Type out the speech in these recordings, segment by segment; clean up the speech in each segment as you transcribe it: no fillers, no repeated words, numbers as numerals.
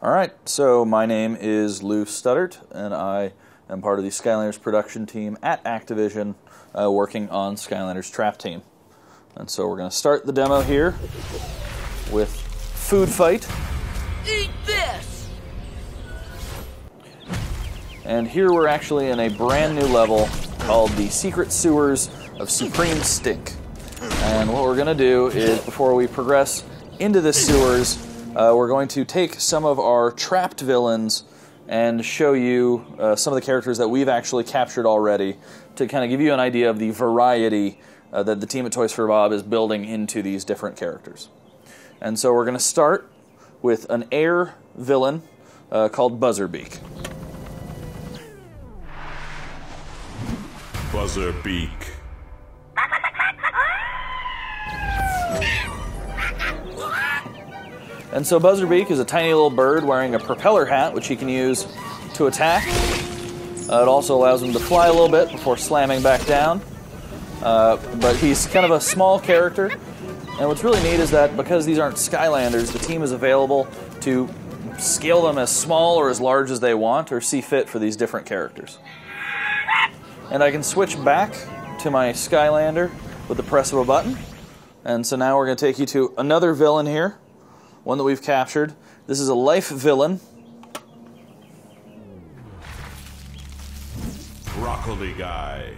Alright, so my name is Lou Studdert, and I am part of the Skylanders production team at Activision, working on Skylanders Trap Team. And so we're going to start the demo here with Food Fight. Eat this! And here we're actually in a brand new level called the Secret Sewers of Supreme Stink. And what we're going to do is, before we progress into the sewers, we're going to take some of our trapped villains and show you some of the characters that we've actually captured already to kind of give you an idea of the variety that the team at Toys for Bob is building into these different characters. And so we're going to start with an air villain called Buzzard Beak. Buzzard Beak. And so Buzzard Beak is a tiny little bird wearing a propeller hat, which he can use to attack. It also allows him to fly a little bit before slamming back down. But he's kind of a small character. And what's really neat is that because these aren't Skylanders, the team is available to scale them as small or as large as they want or see fit for these different characters. And I can switch back to my Skylander with the press of a button. And so now we're going to take you to another villain here. One that we've captured. This is a life villain. Broccoli Guy.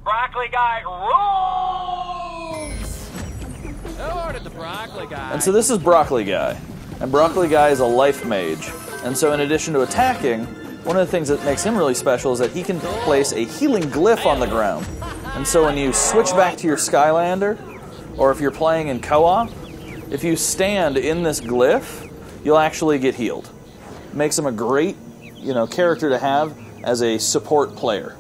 Broccoli Guy rules! Who ordered the Broccoli Guy? And so this is Broccoli Guy. And Broccoli Guy is a life mage. And so in addition to attacking, one of the things that makes him really special is that he can place a healing glyph on the ground. And so when you switch back to your Skylander, or if you're playing in co-op, if you stand in this glyph, you'll actually get healed. It makes him a great, character to have as a support player.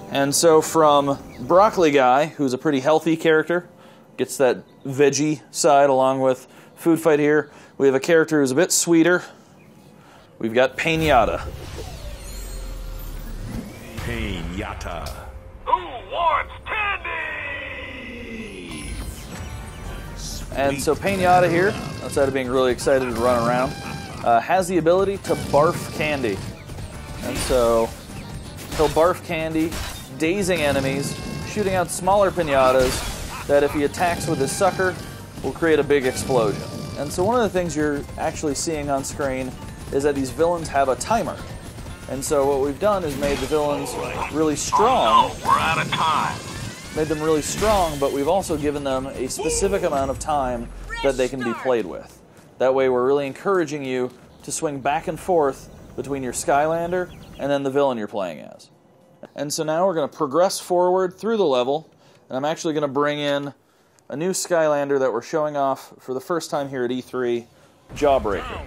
And so from Broccoli Guy, who's a pretty healthy character, gets that veggie side along with Food Fight here, we have a character who's a bit sweeter. We've got Yatta. Yatta. Who wants candy? And so Yatta here, outside of being really excited to run around, has the ability to barf candy. And so he'll barf candy, dazing enemies, shooting out smaller piñatas that if he attacks with his sucker will create a big explosion. And so one of the things you're actually seeing on screen is that these villains have a timer. And so what we've done is made the villains really strong. Oh, no, we're out of time. Made them really strong, but we've also given them a specific amount of time that they can be played with. That way we're really encouraging you to swing back and forth between your Skylander and then the villain you're playing as. And so now we're going to progress forward through the level, and I'm actually going to bring in a new Skylander that we're showing off for the first time here at E3, Jawbreaker.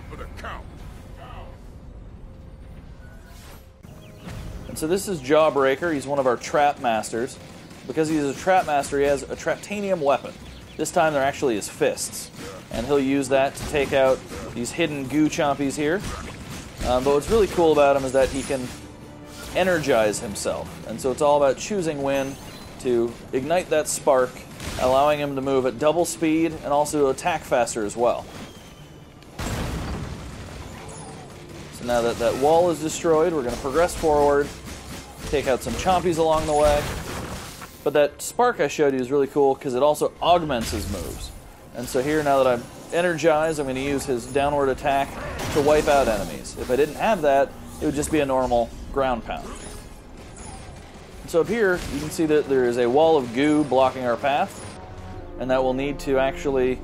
And so this is Jawbreaker. He's one of our trap masters. Because he's a trap master, he has a traptanium weapon. This time they're actually his fists. And he'll use that to take out these hidden goo chompies here. But what's really cool about him is that he can energize himself. And so it's all about choosing when to ignite that spark, allowing him to move at double speed and also to attack faster as well. So now that that wall is destroyed, we're going to progress forward, take out some chompies along the way. But that spark I showed you is really cool because it also augments his moves. And so here, now that I'm energized, I'm going to use his downward attack to wipe out enemies. If I didn't have that, it would just be a normal ground pound. And so up here, you can see that there is a wall of goo blocking our path, and that we'll need to actually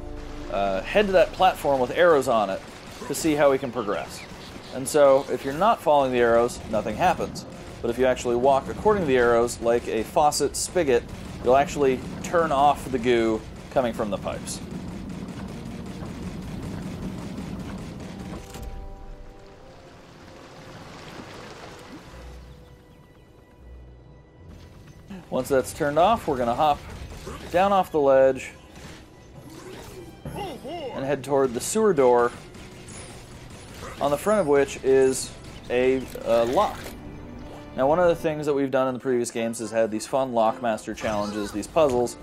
head to that platform with arrows on it to see how we can progress. And so if you're not following the arrows, nothing happens. But if you actually walk according to the arrows, like a faucet spigot, you'll actually turn off the goo coming from the pipes. Once that's turned off, we're going to hop down off the ledge and head toward the sewer door, on the front of which is a lock. Now, one of the things that we've done in the previous games is had these fun Lockmaster challenges, these puzzles,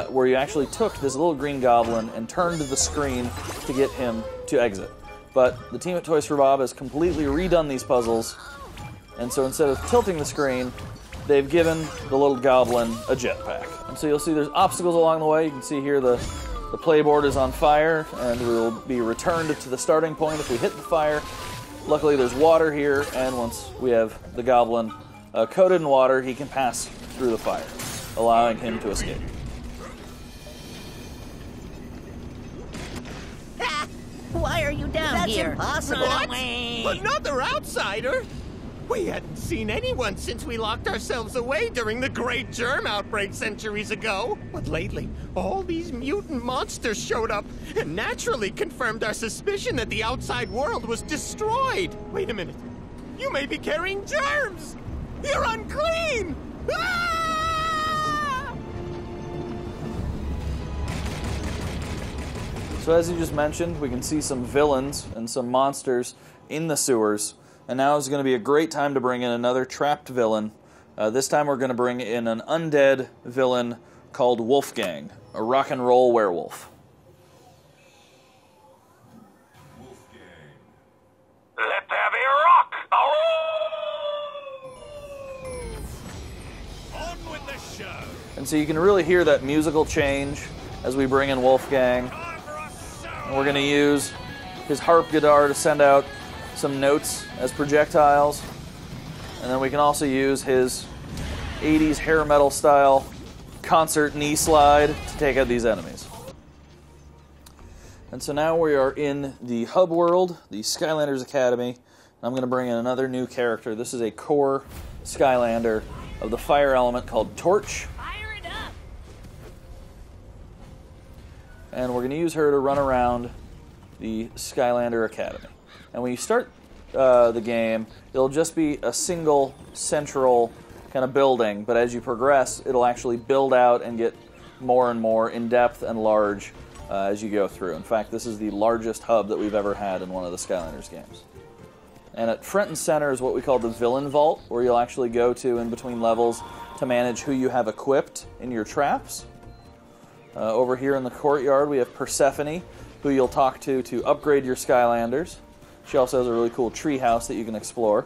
where you actually took this little green goblin and turned the screen to get him to exit. But the team at Toys for Bob has completely redone these puzzles, and so instead of tilting the screen, they've given the little goblin a jetpack. And so you'll see there's obstacles along the way. You can see here the playboard is on fire, and we will be returned to the starting point if we hit the fire. Luckily there's water here, and once we have the goblin coated in water, he can pass through the fire, allowing him to escape. Why are you down here? That's impossible. What? Another outsider? We hadn't seen anyone since we locked ourselves away during the Great Germ outbreak centuries ago. But lately, all these mutant monsters showed up and naturally confirmed our suspicion that the outside world was destroyed. Wait a minute. You may be carrying germs! You're unclean! Ah! So as you just mentioned, we can see some villains and some monsters in the sewers. And now is going to be a great time to bring in another trapped villain. This time we're going to bring in an undead villain called Wolfgang, a rock and roll werewolf. Let there be rock! On with the show. And so you can really hear that musical change as we bring in Wolfgang. And we're going to use his harp guitar to send out some notes as projectiles. And then we can also use his 80s hair metal style concert knee slide to take out these enemies. And so now we are in the hub world, the Skylanders Academy. And I'm going to bring in another new character. This is a core Skylander of the fire element called Torch. Fire it up! And we're going to use her to run around the Skylander Academy. And when you start the game, it'll just be a single central kind of building, but as you progress, it'll actually build out and get more and more in depth and large as you go through. In fact, this is the largest hub that we've ever had in one of the Skylanders games. And at front and center is what we call the Villain Vault, where you'll actually go to in between levels to manage who you have equipped in your traps. Over here in the courtyard, we have Persephone, who you'll talk to upgrade your Skylanders. She also has a really cool tree house that you can explore.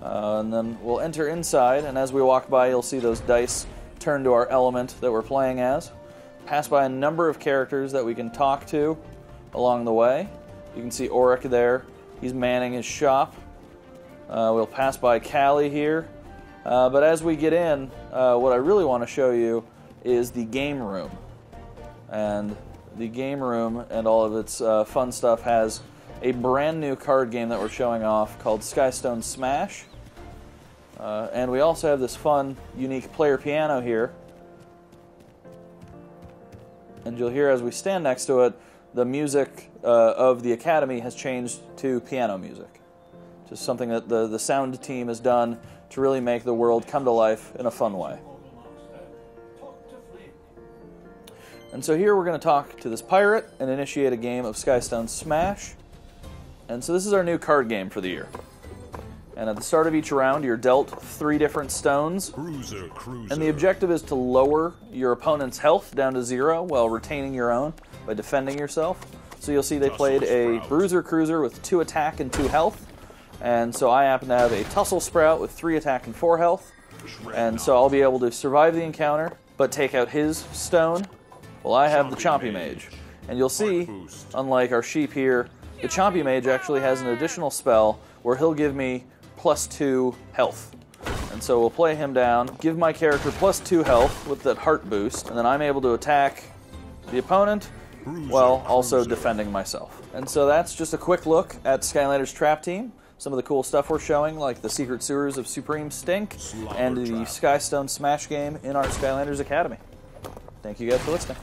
And then we'll enter inside, and as we walk by, you'll see those dice turn to our element that we're playing as. Pass by a number of characters that we can talk to along the way. You can see Auric there. He's manning his shop. We'll pass by Callie here. But as we get in, what I really want to show you is the game room. And the game room and all of its fun stuff has a brand new card game that we're showing off called Skystone Smash. And we also have this fun, unique player piano here. And you'll hear as we stand next to it, the music of the Academy has changed to piano music. Just something that the sound team has done to really make the world come to life in a fun way. And so here we're going to talk to this pirate and initiate a game of Skystone Smash. And so this is our new card game for the year. And at the start of each round, you're dealt 3 different stones. Cruiser. And the objective is to lower your opponent's health down to 0 while retaining your own by defending yourself. So you'll see they played a Bruiser Cruiser with 2 attack and 2 health. And so I happen to have a Tussle Sprout with 3 attack and 4 health. And so I'll be able to survive the encounter, but take out his stone. Well, I have the Chompy Mage. And you'll see, unlike our sheep here, the Chompy Mage actually has an additional spell where he'll give me +2 health. And so we'll play him down, give my character +2 health with that heart boost, and then I'm able to attack the opponent while also defending myself. And so that's just a quick look at Skylanders Trap Team. Some of the cool stuff we're showing, like the Secret Sewers of Supreme Stink and the Skystone Smash game in our Skylanders Academy. Thank you guys for listening.